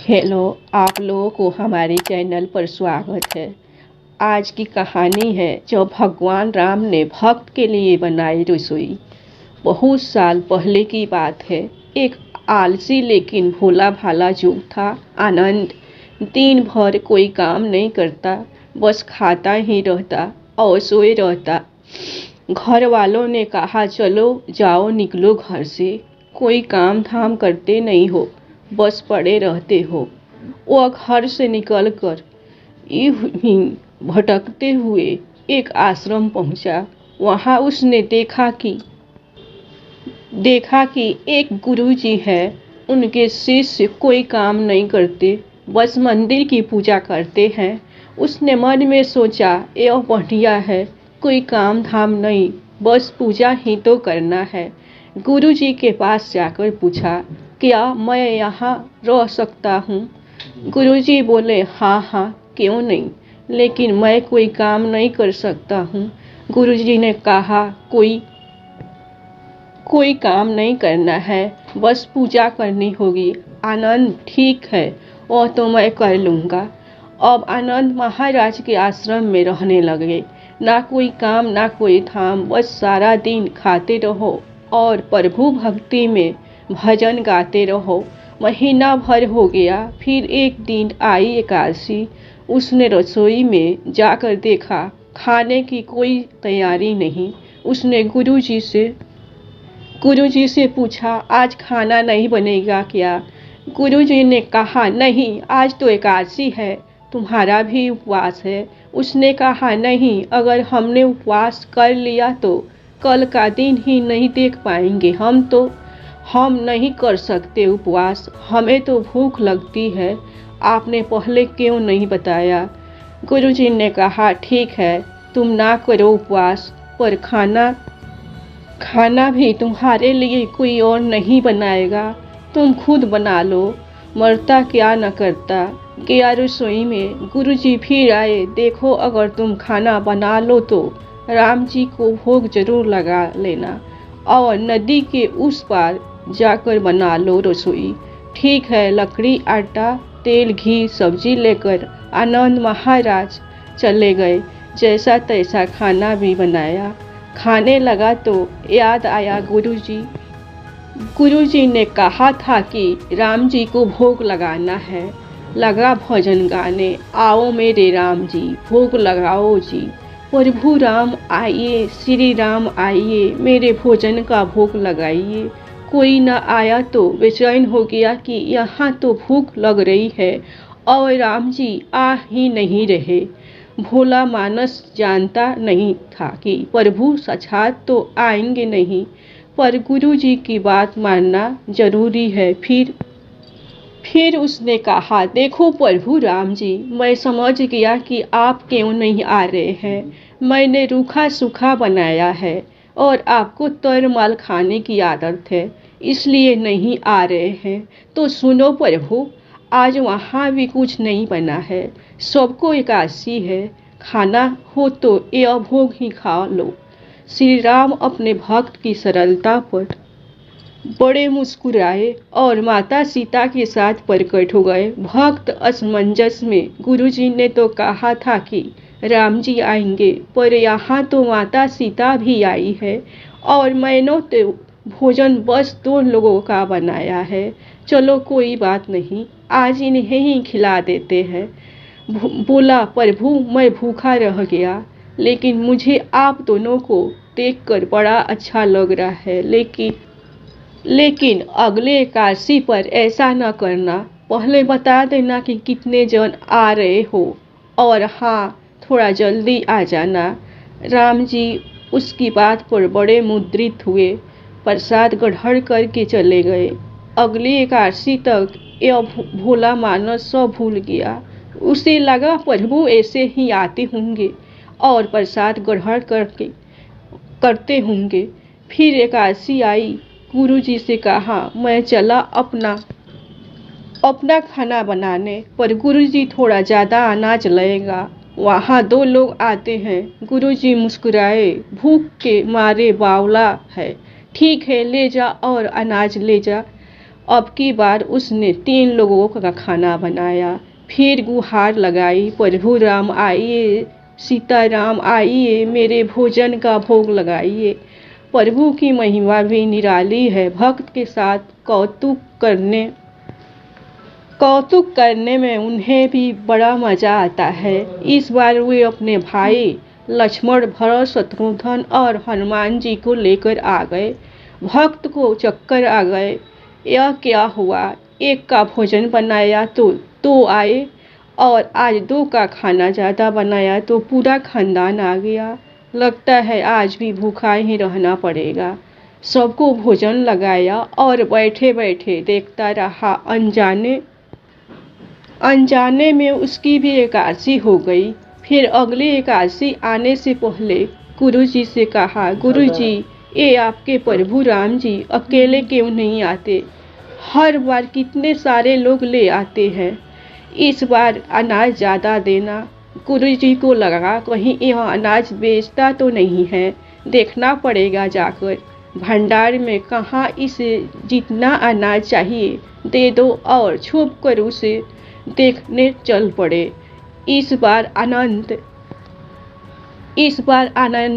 Hello, आप लोगों को हमारे चैनल पर स्वागत है। आज की कहानी है जो भगवान राम ने भक्त के लिए बनाई रसोई। बहुत साल पहले की बात है। एक आलसी लेकिन भोला भाला युग था। आनंद दिन भर कोई काम नहीं करता, बस खाता ही रहता और सोए रहता। घर वालों ने कहा, चलो जाओ, निकलो घर से, कोई काम धाम करते नहीं हो, बस पड़े रहते हो। वह घर से निकलकर यूं ही भटकते हुए एक आश्रम पहुंचा। वहां उसने देखा कि एक गुरुजी है। उनके शिष्य कोई काम नहीं करते, बस मंदिर की पूजा करते हैं। उसने मन में सोचा, यह बढ़िया है, कोई काम धाम नहीं, बस पूजा ही तो करना है। गुरुजी के पास जाकर पूछा, क्या मैं यहाँ रह सकता हूँ? गुरुजी बोले, हाँ हाँ, क्यों नहीं, लेकिन मैं कोई काम नहीं कर सकता हूँ। गुरुजी ने कहा, कोई काम नहीं करना है, बस पूजा करनी होगी। आनंद, ठीक है, वह तो मैं कर लूँगा। अब आनंद महाराज के आश्रम में रहने लगे। ना कोई काम ना कोई धाम, बस सारा दिन खाते रहो और प्रभु भक्ति में भजन गाते रहो। महीना भर हो गया। फिर एक दिन आई एकादशी। उसने रसोई में जाकर देखा, खाने की कोई तैयारी नहीं। उसने गुरुजी से पूछा, आज खाना नहीं बनेगा क्या? गुरुजी ने कहा, नहीं, आज तो एकादशी है, तुम्हारा भी उपवास है। उसने कहा, नहीं, अगर हमने उपवास कर लिया तो कल का दिन ही नहीं देख पाएंगे। हम नहीं कर सकते उपवास, हमें तो भूख लगती है। आपने पहले क्यों नहीं बताया? गुरुजी ने कहा, ठीक है, तुम ना करो उपवास, पर खाना भी तुम्हारे लिए कोई और नहीं बनाएगा, तुम खुद बना लो। मरता क्या न करता। गया रसोई में। गुरुजी फिर आए, देखो, अगर तुम खाना बना लो तो राम जी को भोग जरूर लगा लेना और नदी के उस पार जाकर बना लो रसोई। ठीक है। लकड़ी, आटा, तेल, घी, सब्जी लेकर आनंद महाराज चले गए। जैसा तैसा खाना भी बनाया। खाने लगा तो याद आया गुरुजी ने कहा था कि राम जी को भोग लगाना है। लगा भजन गाने, आओ मेरे राम जी, भोग लगाओ जी। प्रभु राम आइए, श्री राम आइए, मेरे भोजन का भोग लगाइए। कोई न आया तो बेचैन हो गया कि यहाँ तो भूख लग रही है और राम जी आ ही नहीं रहे। भोला मानस जानता नहीं था कि प्रभु साक्षात तो आएंगे नहीं, पर गुरुजी की बात मानना जरूरी है। फिर उसने कहा, देखो प्रभु राम जी, मैं समझ गया कि आप क्यों नहीं आ रहे हैं। मैंने रूखा सूखा बनाया है और आपको तरमाल खाने की आदत है, इसलिए नहीं आ रहे हैं। तो सुनो प्रभु, आज वहाँ भी कुछ नहीं बना है, सबको एकादशी है, खाना हो तो यह भोग ही खा लो। श्री राम अपने भक्त की सरलता पर बड़े मुस्कुराए और माता सीता के साथ प्रकट हो गए। भक्त असमंजस में, गुरुजी ने तो कहा था कि राम जी आएंगे, पर यहाँ तो माता सीता भी आई है और मैंने तो भोजन बस 2 लोगों का बनाया है। चलो कोई बात नहीं, आज इन्हें ही खिला देते हैं। बोला, प्रभु मैं भूखा रह गया, लेकिन मुझे आप दोनों को देखकर बड़ा अच्छा लग रहा है। लेकिन अगले एकादशी पर ऐसा न करना, पहले बता देना कि कितने जन आ रहे हो, और हाँ, थोड़ा जल्दी आ जाना। राम जी उसकी बात पर बड़े मुद्रित हुए, प्रसाद ग्रहण करके चले गए। अगली एकादशी तक यह भोला मानस सब भूल गया। उसे लगा प्रभु ऐसे ही आते होंगे और प्रसाद ग्रहण करते होंगे। फिर एकादशी आई। गुरुजी से कहा, मैं चला अपना खाना बनाने, पर गुरुजी थोड़ा ज़्यादा अनाज लगेगा, वहाँ 2 लोग आते हैं। गुरुजी मुस्कुराए, भूख के मारे बावला है। ठीक है, ले जा और अनाज ले जा। अब की बार उसने 3 लोगों का खाना बनाया। फिर गुहार लगाई, प्रभु राम आइए, सीताराम आइए, मेरे भोजन का भोग लगाइए। प्रभु की महिमा भी निराली है। भक्त के साथ कौतुक करने में उन्हें भी बड़ा मजा आता है। इस बार वे अपने भाई लक्ष्मण, भरत, शत्रुघ्न और हनुमान जी को लेकर आ गए। भक्त को चक्कर आ गए। यह क्या हुआ? एक का भोजन बनाया तो 2 आए, और आज 2 का खाना ज़्यादा बनाया तो पूरा खानदान आ गया। लगता है आज भी भूखा ही रहना पड़ेगा। सबको भोजन लगाया और बैठे बैठे देखता रहा। अनजाने में उसकी भी एकादशी हो गई। फिर अगली एकादशी आने से पहले गुरुजी से कहा, गुरुजी, ये आपके प्रभु राम जी अकेले क्यों नहीं आते? हर बार कितने सारे लोग ले आते हैं। इस बार अनाज ज़्यादा देना। गुरुजी को लगा कहीं यह अनाज बेचता तो नहीं है, देखना पड़ेगा जाकर। भंडार में कहाँ इसे जितना अनाज चाहिए दे दो और छुप कर उसे देखने चल पड़े। इस बार आनंद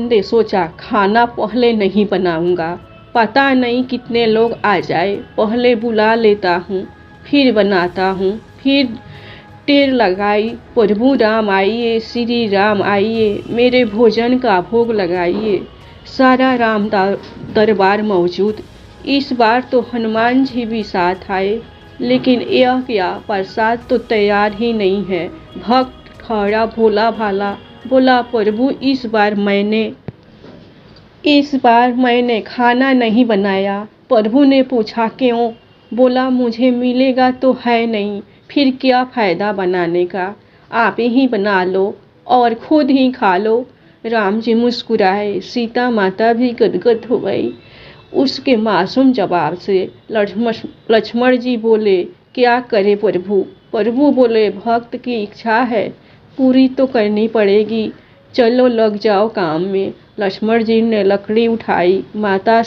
ने सोचा, खाना पहले नहीं बनाऊंगा, पता नहीं कितने लोग आ जाए, पहले बुला लेता हूँ, फिर बनाता हूँ। फिर टेर लगाई, प्रभु राम आइए, श्री राम आइए, मेरे भोजन का भोग लगाइए। सारा राम दरबार मौजूद। इस बार तो हनुमान जी भी साथ आए, लेकिन यह क्या, प्रसाद तो तैयार ही नहीं है। भक्त खड़ा भोला भाला बोला, प्रभु इस बार मैंने खाना नहीं बनाया। प्रभु ने पूछा, क्यों? बोला, मुझे मिलेगा तो है नहीं, फिर क्या फायदा बनाने का? आप ही बना लो और खुद ही खा लो। राम जी मुस्कुराए। सीता माता भी गदगद हो गई उसके मासूम जवाब से। लक्ष्मण जी बोले, क्या करे प्रभु? प्रभु बोले, भक्त की इच्छा है, पूरी तो करनी पड़ेगी, चलो लग जाओ काम में। लक्ष्मण जी ने लकड़ी उठाई। माता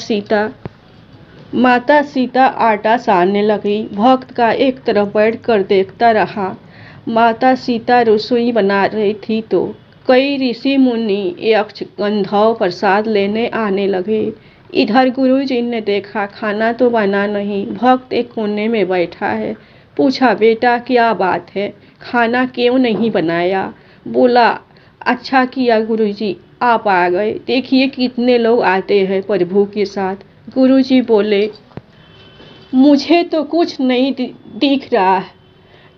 सीता आटा सानने लगी। भक्त का एक तरफ बैठ कर देखता रहा। माता सीता रसोई बना रही थी तो कई ऋषि मुनि यक्ष गंधर्व प्रसाद लेने आने लगे। इधर गुरुजी ने देखा खाना तो बना नहीं, भक्त एक कोने में बैठा है। पूछा, बेटा क्या बात है, खाना क्यों नहीं बनाया? बोला, अच्छा किया गुरुजी आप आ गए, देखिए कितने लोग आते हैं प्रभु के साथ। गुरुजी बोले, मुझे तो कुछ नहीं दिख रहा है,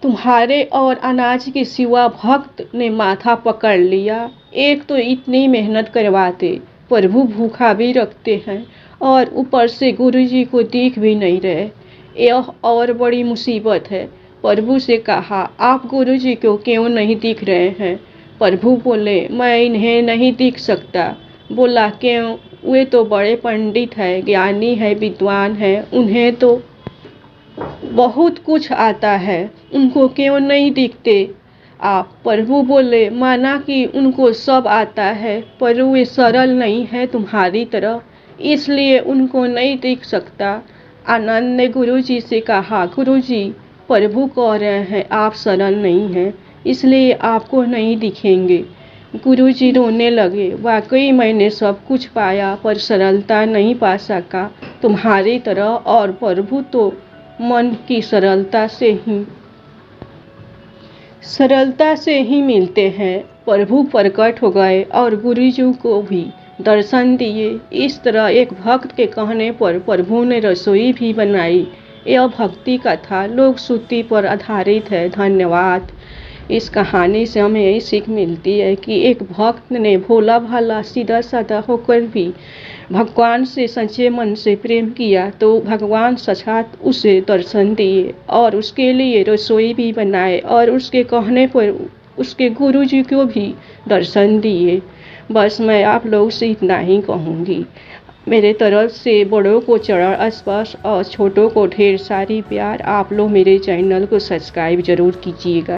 तुम्हारे और अनाज के सिवा। भक्त ने माथा पकड़ लिया। एक तो इतनी मेहनत करवाते, प्रभु भूखा भी रखते हैं और ऊपर से गुरुजी को दिख भी नहीं रहे, यह और बड़ी मुसीबत है। प्रभु से कहा, आप गुरुजी को क्यों नहीं दिख रहे हैं? प्रभु बोले, मैं इन्हें नहीं दिख सकता। बोला, क्यों? वे तो बड़े पंडित हैं, ज्ञानी है, विद्वान है, उन्हें तो बहुत कुछ आता है, उनको क्यों नहीं दिखते आप? प्रभु बोले, माना कि उनको सब आता है, पर वे सरल नहीं है तुम्हारी तरह, इसलिए उनको नहीं दिख सकता। आनंद ने गुरुजी से कहा, गुरुजी, प्रभु कह रहे हैं आप सरल नहीं हैं, इसलिए आपको नहीं दिखेंगे। गुरुजी रोने लगे। वाकई मैंने सब कुछ पाया पर सरलता नहीं पा सका तुम्हारी तरह, और प्रभु तो मन की सरलता से ही मिलते हैं। प्रभु प्रकट हो गए और गुरुजी को भी दर्शन दिए। इस तरह एक भक्त के कहने पर प्रभु ने रसोई भी बनाई। यह भक्ति कथा लोक श्रुति पर आधारित है। धन्यवाद। इस कहानी से हमें यही सीख मिलती है कि एक भक्त ने भोला भाला सीधा साधा होकर भी भगवान से सच्चे मन से प्रेम किया तो भगवान साक्षात उसे दर्शन दिए और उसके लिए रसोई भी बनाए और उसके कहने पर उसके गुरुजी को भी दर्शन दिए। बस मैं आप लोगों से इतना ही कहूँगी। मेरे तरफ से बड़ों को चरण स्पर्श और छोटों को ढेर सारी प्यार। आप लोग मेरे चैनल को सब्सक्राइब जरूर कीजिएगा।